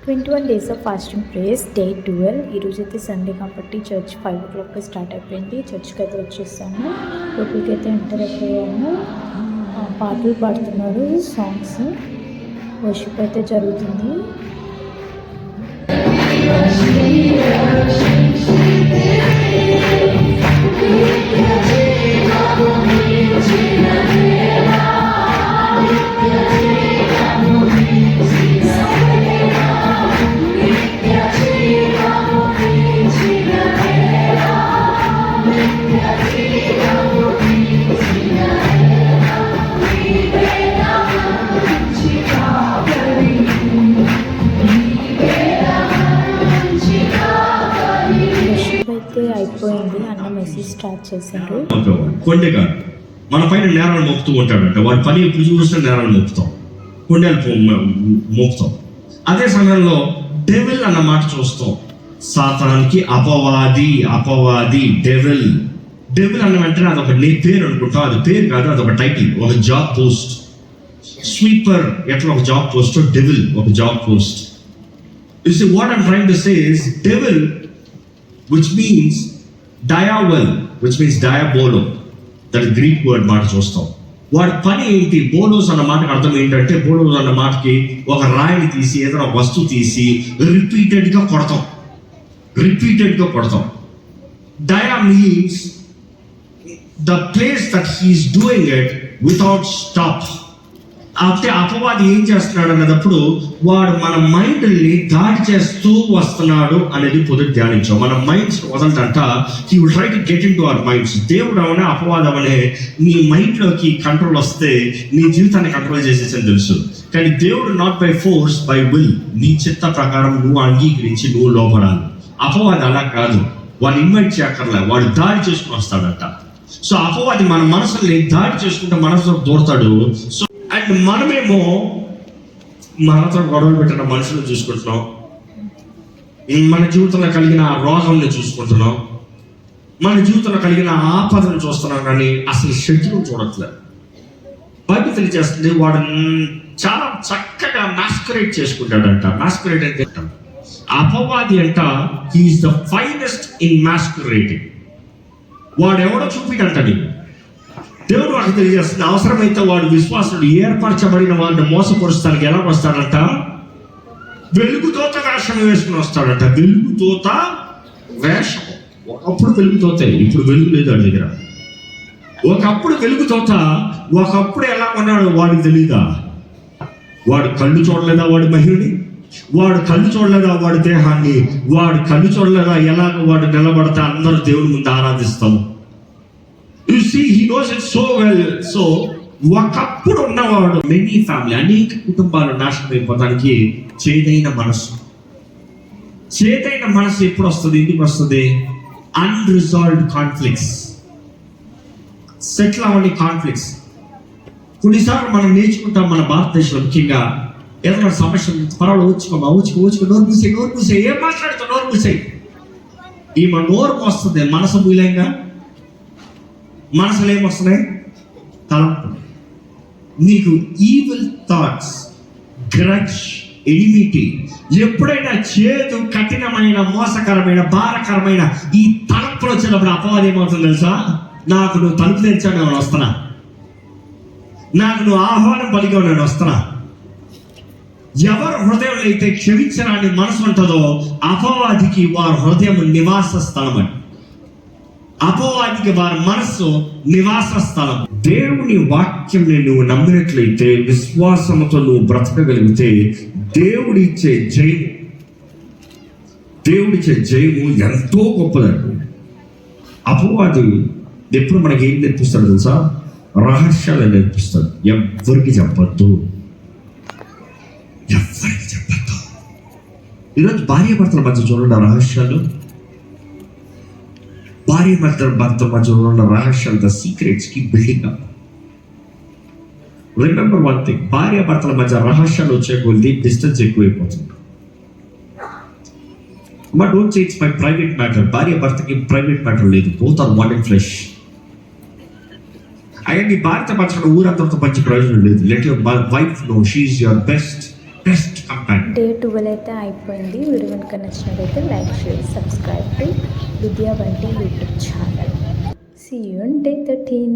21 days of fasting prayers day 12. ఈరోజు అయితే Sunday కాబట్టి చర్చ్ 5 o'clock స్టార్ట్ అయిపోయింది. చర్చ్కి అయితే వచ్చేసాను, లోపలికి అయితే ఎంటర్ అయిపోయాము. పాటలు పాడుతున్నారు, సాంగ్స్, వర్షిప్ అయితే జరుగుతుంది. అయిపోయింది, అన్న మెసేజ్ స్టార్ట్ చేశారు. కొండగా మన పైన నేరాలు మోపుతూ ఉంటాడంట. వాడి పని ఎప్పుడు చూసినా నేరాలు మోపుతాం, కొండలు మోపుతాం. అదే సమయంలో డెవిల్ అన్న మాట చూస్తాం. సాతానికి అపవాది డెవిల్ అన్న వెంటనే అదొక పేరు అనుకుంటాం. అది పేరు కాదు, అదొక టైటిల్, ఒక జాబ్ పోస్ట్. స్వీపర్ ఎట్లా ఒక జాబ్ పోస్ట్, డెవిల్ ఒక job post. You see what I'm trying to say is devil, which means diavel, which means diabolo, that is Greek word మాట చూస్తాం. వాడి పని ఏంటి? బోలోస్ అన్న మాటకి అర్థం ఏంటంటే, బోలోస్ అన్న మాటకి ఒక రాయిని తీసి ఏదైనా వస్తువు తీసి రిపీటెడ్గా కొడతాం. Dia means the place that he's doing it without stop. అంటే అపవాది ఏం చేస్తున్నాడు అన్నప్పుడు, వాడు మన మైండ్ని దాడి చేస్తూ వస్తున్నాడు అనేది పొద్దుట ధ్యానించాం. మన మైండ్స్ వదలటంట, he will try to get in to our minds. దేవుడు అవనే అపవాదం అనే నీ మైండ్లోకి కంట్రోల్ వస్తే నీ జీవితాన్ని కంట్రోల్ చేసేసని తెలుసు. కానీ దేవుడు not by force, by will. నీ చిత్త ప్రకారం నువ్వు అంగీకరించి నువ్వు లోపడాలి. అపవాది అలా కాదు, వాడు ఇన్వైట్ చేయక్కర్లే, వాడు దాడి చేసుకుని వస్తాడంట. సో అపవాది మన మనసుని దాడి చేసుకుంటే మనసులో దూరతాడు. సో అండ్ మనమేమో మనతో గొడవలు పెట్టిన మనుషులను చూసుకుంటున్నాం, మన జీవితంలో కలిగిన ఆ రోగంని చూసుకుంటున్నాం, మన జీవితంలో కలిగిన ఆపదను చూస్తున్నాం, కానీ అసలు శత్రువు చూడట్లేదు. బైబిల్ తెలియజేస్తుంది, వాడు చాలా చక్కగా మాస్కరేట్ చేసుకుంటాడంట. మాస్కరేట్ అంటే అపవాది అంట, హీఈస్ ద ఫైనెస్ట్ ఇన్ మాస్కరేటింగ్. వాడు ఎవడో చూపిడంట నీకు. దేవుడు వాడికి తెలియజేస్తుంది, అవసరమైతే వాడు విశ్వాసుడు ఏర్పరచబడిన వాడిని మోసపరుస్తానికి ఎలా వస్తాడంట? వెలుగుతోత వేషం వేసుకుని వస్తాడంట. వెలుగుతోత వేషం. ఒకప్పుడు వెలుగుతోతే, ఇప్పుడు వెలుగు లేదు వాడి దగ్గర. ఒకప్పుడు వెలుగుతోత, ఒకప్పుడు ఎలా ఉన్నాడు వాడికి తెలీదా? వాడు కళ్ళు చూడలేదా వాడి మహిళని? వాడు కళ్ళు చూడలేదా వాడి దేహాన్ని? వాడు కళ్ళు చూడలేదా ఎలాగ వాడు నిలబడతా అందరూ దేవుడి ముందు ఆరాధిస్తాం? You see, he knows it so well. So, ఒకప్పుడు ఉన్నవాడు, మెనీ ఫ్యామిలీ, అనేక కుటుంబాలు నాశనం అయిపోవడానికి చేదైన మనసు ఎప్పుడు వస్తుంది? ఎందుకు వస్తుంది? అన్రిజాల్వ్డ్ కాన్ఫ్లిక్ట్స్, సెటిల్ అవని కాన్ఫ్లిక్ట్స్. కొన్నిసార్లు మనం నేర్చుకుంటాం మన భారతదేశంలో, ముఖ్యంగా ఏదైనా సమస్య పర్వాలేదు, ఊచుకో, నోరు మూసే, ఏం మాట్లాడుతావు? నోరు మూసేయి. ఈమె నోరు వస్తుంది, మనసు మూలంగా. మనసులో ఏమొస్తున్నాయి? తలంపు. నీకు ఈవిల్ థాట్స్, గ్రడ్జ్, ఎనిమిటీ, ఎప్పుడైనా చేదు, కఠినమైన, మోసకరమైన, భారకరమైన ఈ తలంపులు వచ్చినప్పుడు అపవాదం ఏమవుతుంది తెలుసా? నాకు నువ్వు తలుపు తెరిచావు, నేను వస్తున్నా. నాకు నువ్వు ఆహ్వానం పలికావు, నేను వస్తున్నా. ఎవరు హృదయంలో అయితే క్షమించరాని మనసు ఉంటుందో అపవాదికి వారి హృదయం నివాస స్థలం అని. అపవాదికి వారి మనస్సు నివాస స్థలం. దేవుని వాక్యంని నువ్వు నమ్మినట్లయితే, విశ్వాసంతో నువ్వు బ్రతకగలిగితే, దేవుడిచ్చే జయము ఎంతో గొప్పదండి. అపవాది ఎప్పుడు మనకి ఏం నేర్పిస్తాడు తెలుసా? రహస్యాలు నేర్పిస్తాడు. ఎవ్వరికి చెప్పద్దు. ఈరోజు భార్యాభర్తల మధ్య చూడండి రహస్యాలు. భర్త మధ్య ఉన్న రహస్యాలు, the secrets keep building up. Remember one thing, భార్యాభర్తల మధ్య రహస్యాలు వచ్చే కొద్ది డిస్టెన్స్ ఎక్కువైపోతుంది. But don't say it's my private matter. భార్యాభర్తకి ప్రైవేట్ మ్యాటర్ లేదు, both are one in flesh. అయ్యా నీ భార్యతో పంచడం ఊరందరితో పంచే ప్రయోజనం లేదు. Let your wife know she is your best companion. Day 12 అయితే అయిపోయింది. వీడియో కనుక నచ్చినట్లయితే లైక్, షేర్, సబ్స్క్రైబ్ టు విద్యా Bunty YouTube channel. See you on day 13.